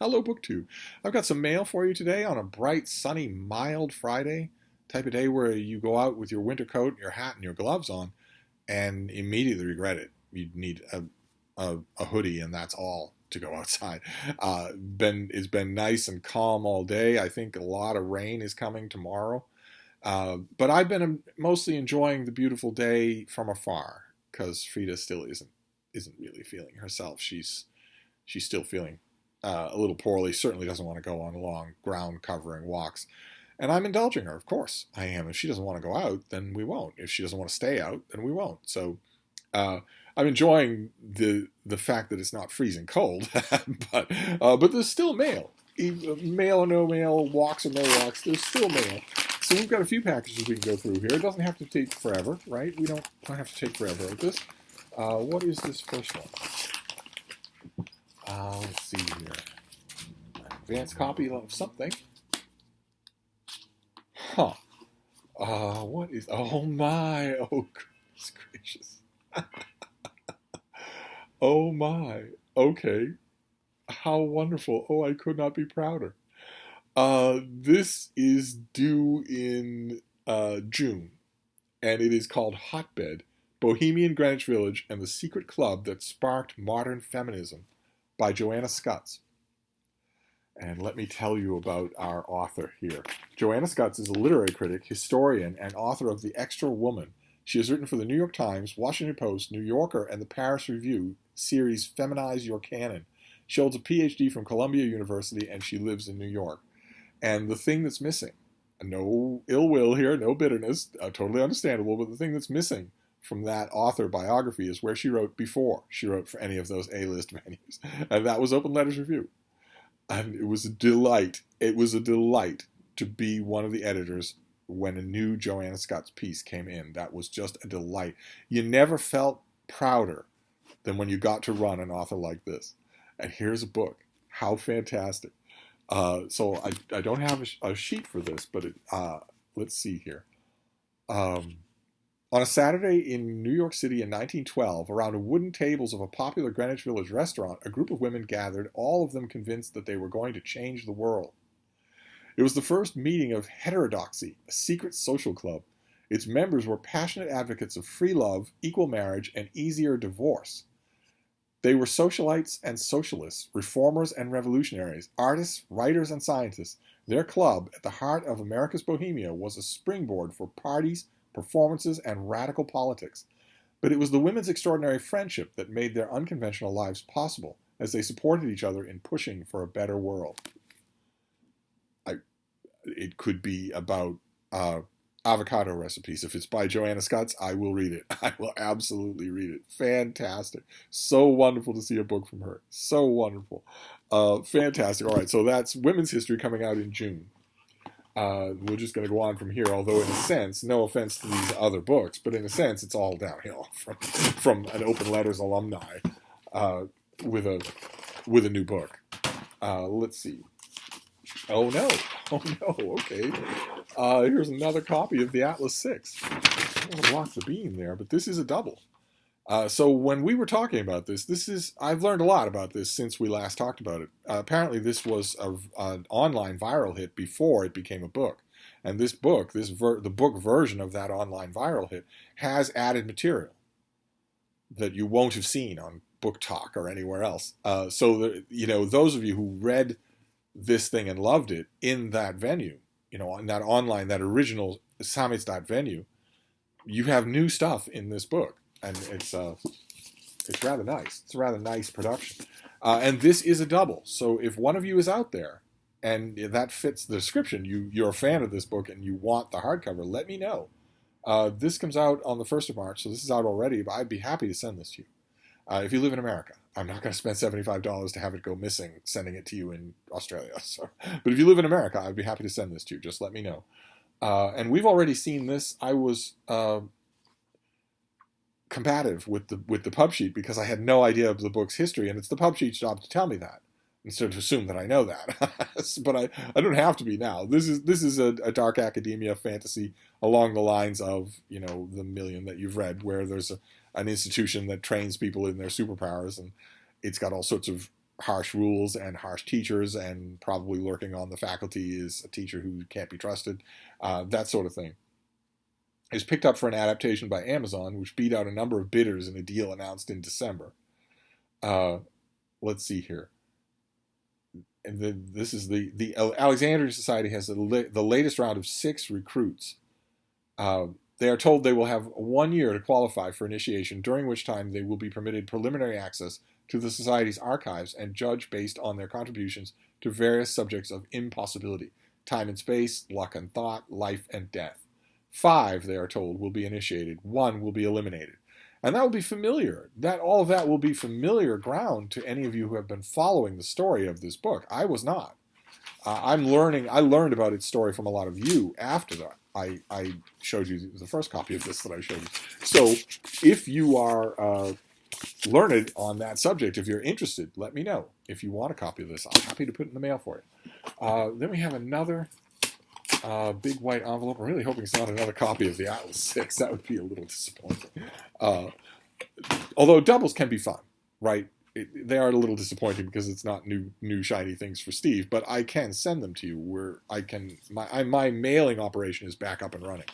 Hello, BookTube. I've got some mail for you today on a bright, sunny, mild Friday. Type of day where you go out with your winter coat, your hat, and your gloves on and immediately regret it. You need a hoodie, and that's all to go outside. It's been nice and calm all day. I think a lot of rain is coming tomorrow. But I've been mostly enjoying the beautiful day from afar because Frida still isn't really feeling herself. She's still feeling a little poorly. Certainly doesn't want to go on long ground covering walks. And I'm indulging her, of course I am. If she doesn't want to go out, then we won't. If she doesn't want to stay out, then we won't. So I'm enjoying the fact that it's not freezing cold, but there's still mail. Mail or no mail, walks or no walks, there's still mail. So we've got a few packages we can go through here. It doesn't have to take forever, right? We don't have to take forever with this. What is this first one? Let's see here. An advanced copy of something. Huh. What is... Oh, my. Oh, goodness gracious. Oh, my. Okay. How wonderful. Oh, I could not be prouder. This is due in June, and it is called Hotbed, Bohemian Greenwich Village and the Secret Club That Sparked Modern Feminism by Joanna Scutts. And let me tell you about our author here. Joanna Scutts is a literary critic, historian, and author of The Extra Woman. She has written for the New York Times, Washington Post, New Yorker, and the Paris Review series Feminize Your Canon. She holds a PhD from Columbia University, and she lives in New York. And the thing that's missing, no ill will here, no bitterness, totally understandable, but the thing that's missing from that author biography is where she wrote before she wrote for any of those A-list venues. And that was Open Letters Review. And it was a delight. It was a delight to be one of the editors when a new Joanna Scutts piece came in. That was just a delight. You never felt prouder than when you got to run an author like this. And here's a book. How fantastic. So I don't have a sheet for this, but let's see here. On a Saturday in New York City in 1912, around the wooden tables of a popular Greenwich Village restaurant, a group of women gathered, all of them convinced that they were going to change the world. It was the first meeting of Heterodoxy, a secret social club. Its members were passionate advocates of free love, equal marriage, and easier divorce. They were socialites and socialists, reformers and revolutionaries, artists, writers, and scientists. Their club, at the heart of America's Bohemia, was a springboard for parties, performances, and radical politics. But it was the women's extraordinary friendship that made their unconventional lives possible, as they supported each other in pushing for a better world. It could be about avocado recipes. If it's by Joanna Scutts, I will read it. I will absolutely read it. Fantastic. So wonderful to see a book from her. So wonderful. Fantastic. All right, so that's Women's History coming out in June. We're just going to go on from here, although in a sense, no offense to these other books, but in a sense, it's all downhill from an Open Letters alumni with a new book. Let's see. Oh no, okay. Here's another copy of the Atlas 6. I'm going to block the beam there, but this is a double. So when we were talking about this, I've learned a lot about this since we last talked about it. Apparently this was an online viral hit before it became a book. And this book, the book version of that online viral hit, has added material that you won't have seen on Book Talk or anywhere else. So those of you who read this thing and loved it in that venue, in that online, that original Summits.venue, you have new stuff in this book. And it's rather nice. It's a rather nice production. And this is a double. So if one of you is out there and that fits the description, you're a fan of this book and you want the hardcover, let me know. This comes out on the 1st of March, so this is out already, but I'd be happy to send this to you. If you live in America, I'm not going to spend $75 to have it go missing sending it to you in Australia. So, but if you live in America, I'd be happy to send this to you. Just let me know. And we've already seen this. I was combative with the pub sheet because I had no idea of the book's history, and it's the pub sheet's job to tell me that instead of assume that I know that. But I don't have to be now. This is a dark academia fantasy along the lines of the million that you've read, where there's an institution that trains people in their superpowers, and it's got all sorts of harsh rules and harsh teachers, and probably lurking on the faculty is a teacher who can't be trusted, that sort of thing. Is picked up for an adaptation by Amazon, which beat out a number of bidders in a deal announced in December. Let's see here. And this is the Alexandria Society has the latest round of 6 recruits. They are told they will have 1 year to qualify for initiation, during which time they will be permitted preliminary access to the Society's archives and judged based on their contributions to various subjects of impossibility: time and space, luck and thought, life and death. 5, they are told, will be initiated. 1 will be eliminated. And that will be familiar. All of that will be familiar ground to any of you who have been following the story of this book. I was not. I learned about its story from a lot of you after that. I showed you the first copy of this that I showed you. So if you are learned on that subject, if you're interested, let me know. If you want a copy of this, I'm happy to put it in the mail for you. Then we have another big white envelope. I'm really hoping it's not another copy of the Atlas 6. That would be a little disappointing. Although doubles can be fun, right? They are a little disappointing because it's not new shiny things for Steve, but I can send them to you. My mailing operation is back up and running.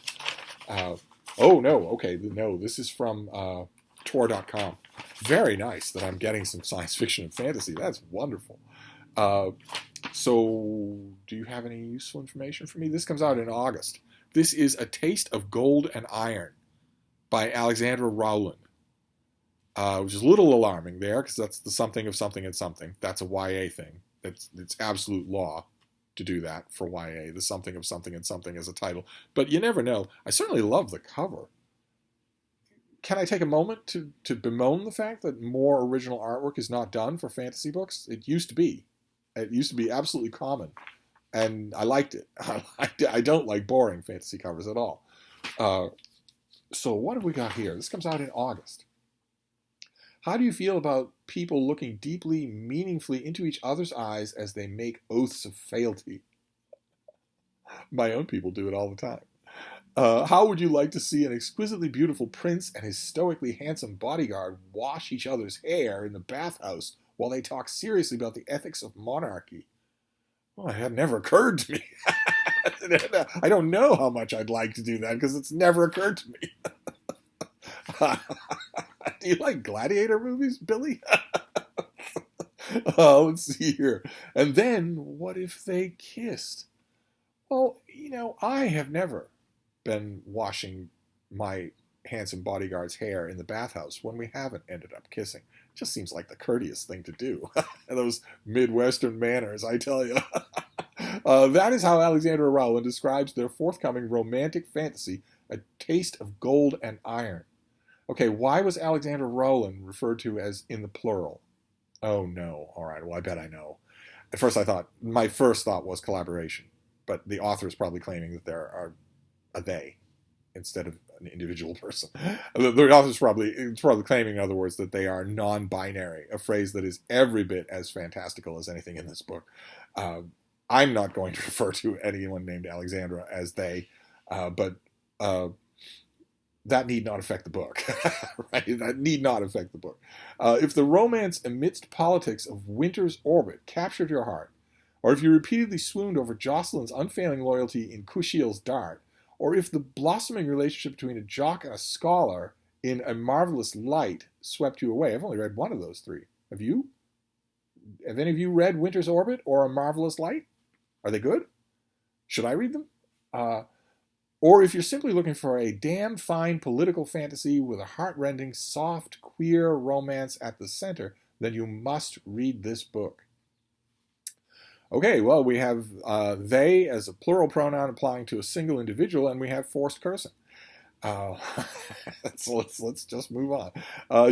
This is from Tor.com. Very nice that I'm getting some science fiction and fantasy. That's wonderful. So, do you have any useful information for me? This comes out in August. This is A Taste of Gold and Iron by Alexandra Rowland, which is a little alarming there, because that's the something of something and something. That's a YA thing. It's absolute law to do that for YA, the something of something and something as a title. But you never know. I certainly love the cover. Can I take a moment to bemoan the fact that more original artwork is not done for fantasy books? It used to be. It used to be absolutely common, and I liked it. I don't like boring fantasy covers at all. So what have we got here? This comes out in August. How do you feel about people looking deeply, meaningfully into each other's eyes as they make oaths of fealty? My own people do it all the time. How would you like to see an exquisitely beautiful prince and his stoically handsome bodyguard wash each other's hair in the bathhouse while they talk seriously about the ethics of monarchy? Well, it had never occurred to me. I don't know how much I'd like to do that, because it's never occurred to me. Do you like gladiator movies, Billy? Let's see here. And then, what if they kissed? Well, I have never been washing my handsome bodyguard's hair in the bathhouse when we haven't ended up kissing. It just seems like the courteous thing to do. Those Midwestern manners, I tell you. That is how Alexandra Rowland describes their forthcoming romantic fantasy, A Taste of Gold and Iron. Okay, why was Alexandra Rowland referred to as in the plural? Oh, no. All right, well, I bet I know. At first my first thought was collaboration, but the author is probably claiming that there are a they instead of an individual person. The author's probably claiming, in other words, that they are non-binary, a phrase that is every bit as fantastical as anything in this book. I'm not going to refer to anyone named Alexandra as they, but that need not affect the book. Right? That need not affect the book. If the romance amidst politics of Winter's Orbit captured your heart, or if you repeatedly swooned over Jocelyn's unfailing loyalty in Kushiel's Dart, or if the blossoming relationship between a jock and a scholar in A Marvelous Light swept you away. I've only read one of those 3. Have you? Have any of you read Winter's Orbit or A Marvelous Light? Are they good? Should I read them? Or if you're simply looking for a damn fine political fantasy with a heart-rending, soft, queer romance at the center, then you must read this book. Okay, well, we have they as a plural pronoun applying to a single individual, and we have forced cursing. So let's just move on.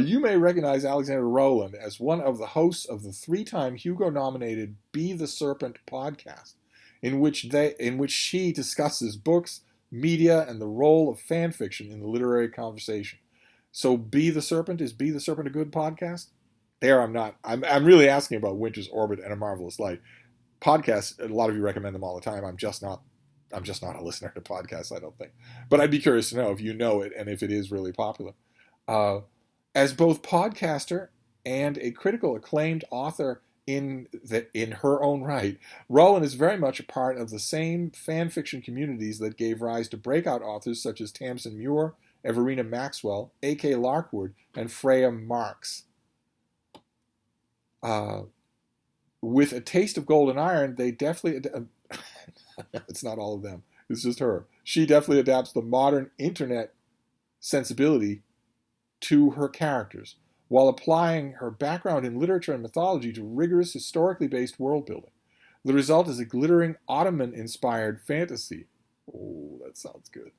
You may recognize Alexandra Rowland as one of the hosts of the 3-time Hugo-nominated Be the Serpent podcast, in which she discusses books, media, and the role of fan fiction in the literary conversation. So Be the Serpent, is Be the Serpent a good podcast? There, I'm not. I'm really asking about Winter's Orbit and A Marvelous Light. Podcasts, a lot of you recommend them all the time. I'm just not a listener to podcasts, I don't think. But I'd be curious to know if you know it and if it is really popular. As both podcaster and a critical acclaimed author in her own right, Rowland is very much a part of the same fan fiction communities that gave rise to breakout authors such as Tamsin Muir, Everina Maxwell, A.K. Larkwood, and Freya Marks. With a taste of gold and iron, they definitely... it's not all of them. It's just her. She definitely adapts the modern internet sensibility to her characters, while applying her background in literature and mythology to rigorous, historically based world building. The result is a glittering Ottoman-inspired fantasy. Oh, that sounds good.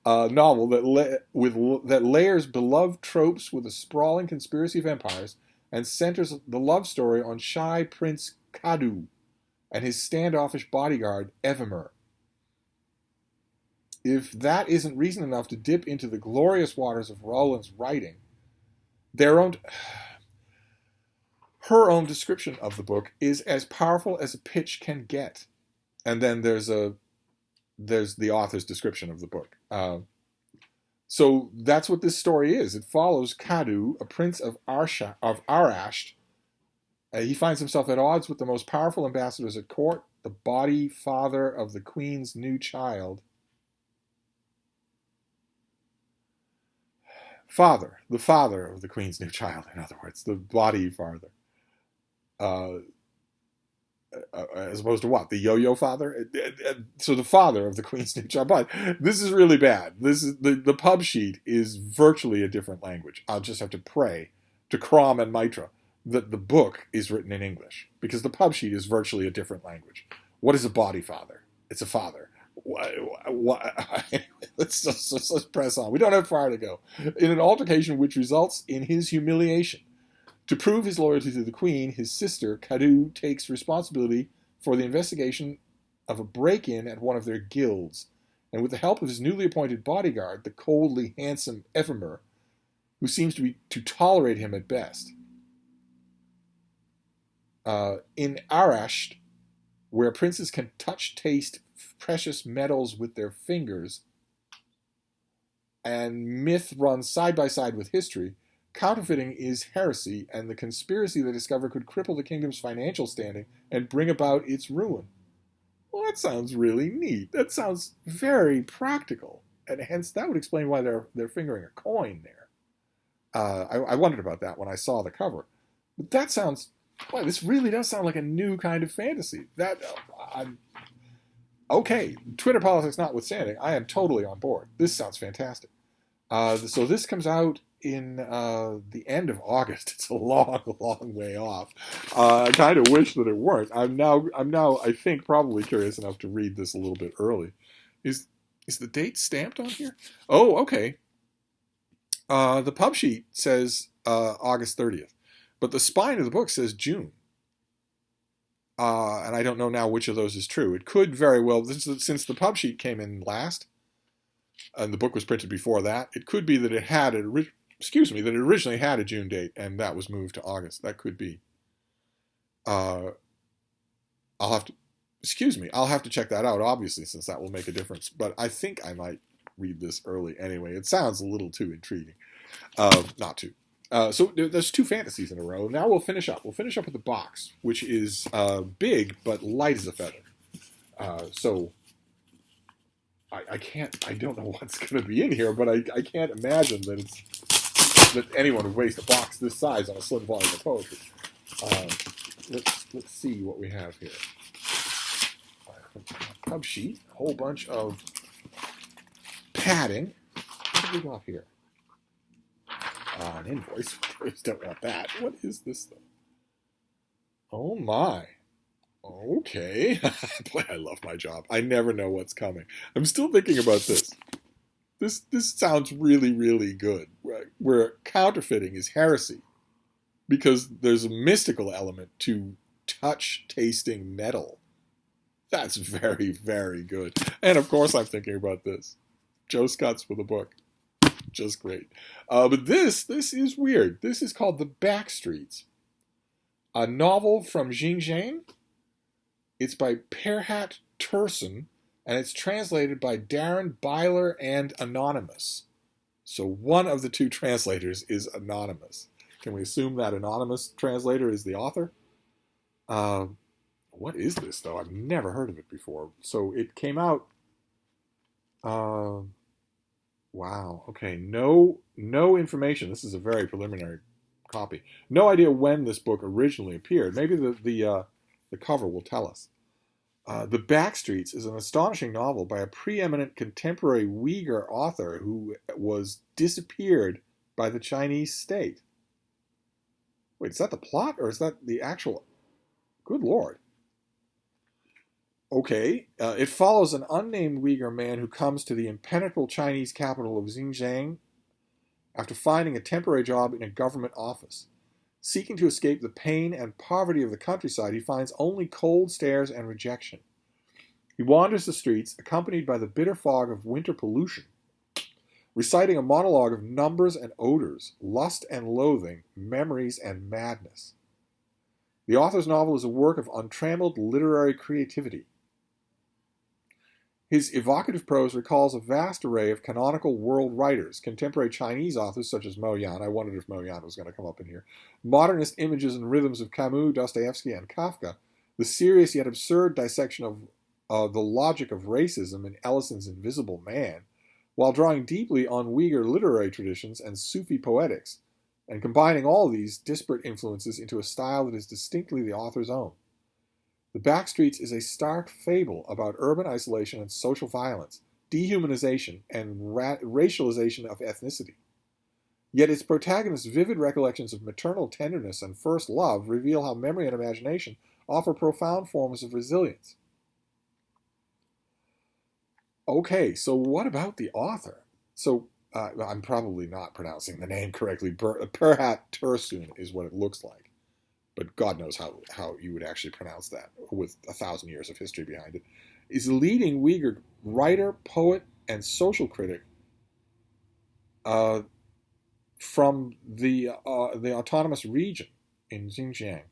A novel that layers beloved tropes with a sprawling conspiracy of empires and centers the love story on shy Prince Kadu and his standoffish bodyguard, Evimer. If that isn't reason enough to dip into the glorious waters of Rowland's writing, her own description of the book is as powerful as a pitch can get. And then there's the author's description of the book. So that's what this story is. It follows Kadu, a prince of Arasht. He finds himself at odds with the most powerful ambassadors at court, the body father of the queen's new child. The father of the queen's new child, in other words, the body father. As opposed to what? The yo-yo father? So the father of the queen's new child. But this is really bad. This is the pub sheet is virtually a different language. I'll just have to pray to Crom and Mitra that the book is written in English, because the pub sheet is virtually a different language. What is a body father? It's a father. Let's press on. We don't have far to go. In an altercation which results in his humiliation, to prove his loyalty to the queen, his sister, Kadu, takes responsibility for the investigation of a break-in at one of their guilds, and with the help of his newly appointed bodyguard, the coldly handsome Evimer, who seems to tolerate him at best. In Arasht, where princes can taste precious metals with their fingers, and myth runs side by side with history, counterfeiting is heresy, and the conspiracy they discover could cripple the kingdom's financial standing and bring about its ruin. Well, that sounds really neat. That sounds very practical, and hence that would explain why they're fingering a coin there. I wondered about that when I saw the cover. But that sounds... Boy, this really does sound like a new kind of fantasy. Okay, Twitter politics notwithstanding, I am totally on board. This sounds fantastic. So this comes out in the end of August. It's a long, long way off. I kind of wish that it weren't. I'm now, I think, probably curious enough to read this a little bit early. Is the date stamped on here? Oh, okay. The pub sheet says August 30th. But the spine of the book says June. And I don't know now which of those is true. It could very well, since the pub sheet came in last, and the book was printed before that, it could be that that it originally had a June date, and that was moved to August. That could be. I'll have to check that out, obviously, since that will make a difference. But I think I might read this early anyway. It sounds a little too intriguing. Not too. So there's two fantasies in a row. Now we'll finish up. We'll finish up with the box, which is big but light as a feather. So I don't know what's going to be in here, but I can't imagine that anyone would waste a box this size on a slim volume of poetry. Let's see what we have here. Pub sheet, a whole bunch of padding. What do we got here? An invoice. I just don't want that. What is this, though? Oh, my. Okay. Boy, I love my job. I never know what's coming. I'm still thinking about this. This sounds really, really good. Where counterfeiting is heresy. Because there's a mystical element to tasting metal. That's very, very good. And, of course, I'm thinking about this. Joe Scutts with a book. Just great. But this is weird. This is called The Backstreets, a novel from Xinjiang. It's by Perhat Tursun, and it's translated by Darren Byler and Anonymous. So one of the two translators is anonymous. Can we assume that anonymous translator is the author? Uh, what is this, though? I've never heard of it before. So it came out. Uh, wow. Okay. No information. This is a very preliminary copy. No idea when this book originally appeared. Maybe the cover will tell us. The Backstreets is an astonishing novel by a preeminent contemporary Uyghur author who was disappeared by the Chinese state. Wait, is that the plot or is that the actual? Good Lord. Okay, it follows an unnamed Uyghur man who comes to the impenetrable Chinese capital of Xinjiang after finding a temporary job in a government office. Seeking to escape the pain and poverty of the countryside, he finds only cold stares and rejection. He wanders the streets, accompanied by the bitter fog of winter pollution, reciting a monologue of numbers and odors, lust and loathing, memories and madness. The author's novel is a work of untrammeled literary creativity. His evocative prose recalls a vast array of canonical world writers, contemporary Chinese authors such as Mo Yan. I wondered if Mo Yan was going to come up in here. Modernist images and rhythms of Camus, Dostoevsky, and Kafka. The serious yet absurd dissection of the logic of racism in Ellison's Invisible Man, while drawing deeply on Uyghur literary traditions and Sufi poetics, and combining all these disparate influences into a style that is distinctly the author's own. The Backstreets is a stark fable about urban isolation and social violence, dehumanization, and racialization of ethnicity. Yet its protagonist's vivid recollections of maternal tenderness and first love reveal how memory and imagination offer profound forms of resilience. Okay, so what about the author? So I'm probably not pronouncing the name correctly. Perhat Tursun is what it looks like. But God knows how you would actually pronounce that with 1,000 years of history behind it, is a leading Uyghur writer, poet, and social critic from the autonomous region in Xinjiang.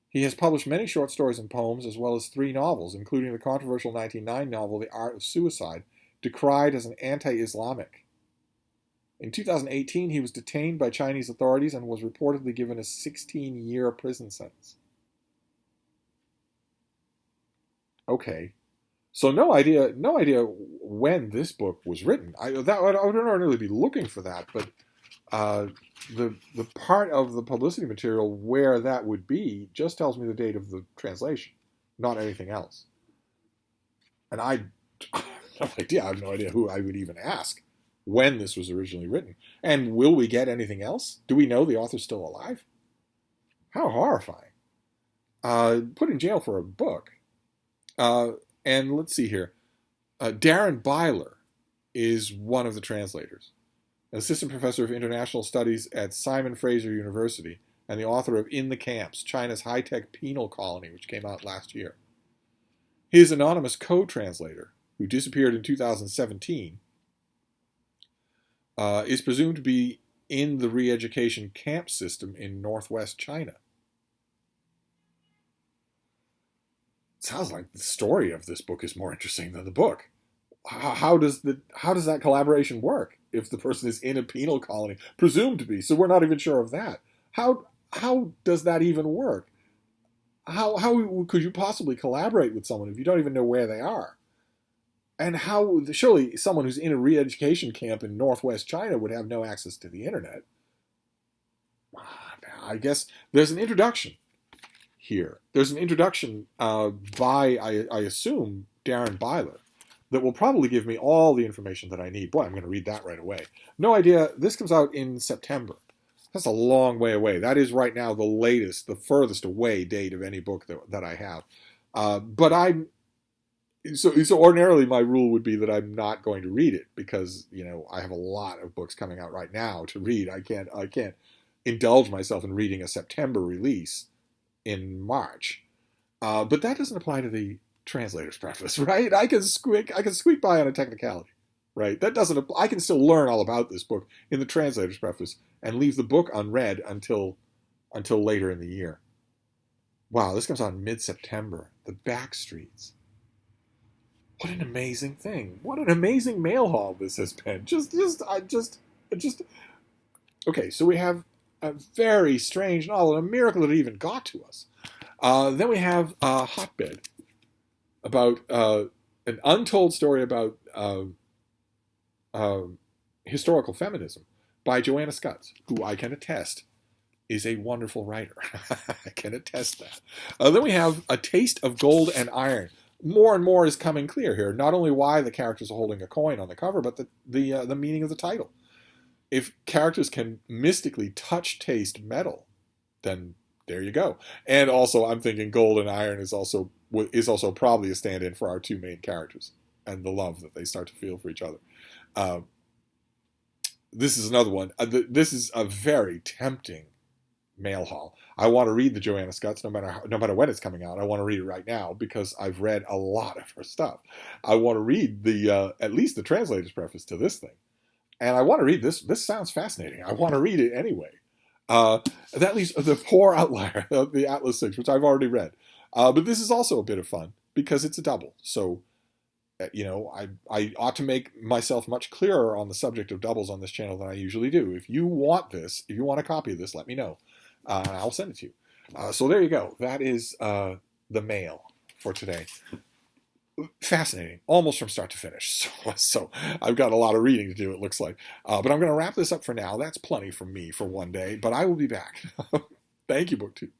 He has published many short stories and poems, as well as 3 novels, including the controversial 1909 novel The Art of Suicide, decried as an anti-Islamic. In 2018, he was detained by Chinese authorities and was reportedly given a 16-year prison sentence. Okay, so no idea when this book was written. I would ordinarily be looking for that, but the part of the publicity material where that would be just tells me the date of the translation, not anything else. And I have no idea who I would even ask when this was originally written. And will we get anything else? Do we know the author's still alive? How horrifying. Put in jail for a book. And let's see here. Darren Byler is one of the translators, an assistant professor of international studies at Simon Fraser University, and the author of In the Camps, China's high-tech penal colony, which came out last year. His anonymous co-translator, who disappeared in 2017, is presumed to be in the re-education camp system in northwest China. It sounds like the story of this book is more interesting than the book. How does that collaboration work if the person is in a penal colony, presumed to be? So we're not even sure of that. How does that even work? How could you possibly collaborate with someone if you don't even know where they are? And how, surely someone who's in a re-education camp in northwest China would have no access to the internet. I guess there's an introduction here. There's an introduction by, I assume, Darren Byler that will probably give me all the information that I need. Boy, I'm going to read that right away. No idea. This comes out in September. That's a long way away. That is right now the latest, the furthest away date of any book that I have. But So ordinarily my rule would be that I'm not going to read it because, I have a lot of books coming out right now to read. I can't indulge myself in reading a September release in March. But that doesn't apply to the translator's preface, right? I can squeak by on a technicality, right? That doesn't apply. I can still learn all about this book in the translator's preface and leave the book unread until later in the year. Wow, this comes out in mid-September. The Backstreets. What an amazing thing. What an amazing mail haul this has been. Okay, so we have a very strange novel, and a miracle that it even got to us. Then we have Hotbed, about an untold story about uh, historical feminism by Joanna Scutts, who I can attest is a wonderful writer. I can attest that. Then we have A Taste of Gold and Iron. More and more is coming clear here. Not only why the characters are holding a coin on the cover, but the meaning of the title. If characters can mystically touch, taste metal, then there you go. And also, I'm thinking gold and iron is also probably a stand-in for our two main characters and the love that they start to feel for each other. This is another one. This is a very tempting mail haul. I want to read the Joanna Scutts no matter when it's coming out. I want to read it right now because I've read a lot of her stuff. I want to read the at least the translator's preface to this thing, and I want to read this. This sounds fascinating. I want to read it anyway. That leaves The Poor Outlier, the Atlas 6, which I've already read. But this is also a bit of fun because it's a double. So, I ought to make myself much clearer on the subject of doubles on this channel than I usually do. If you want a copy of this, let me know. I'll send it to you. So there you go. That is the mail for today. Fascinating, almost from start to finish. So I've got a lot of reading to do, it looks like. But I'm going to wrap this up for now. That's plenty from me for one day, but I will be back. Thank you, BookTube.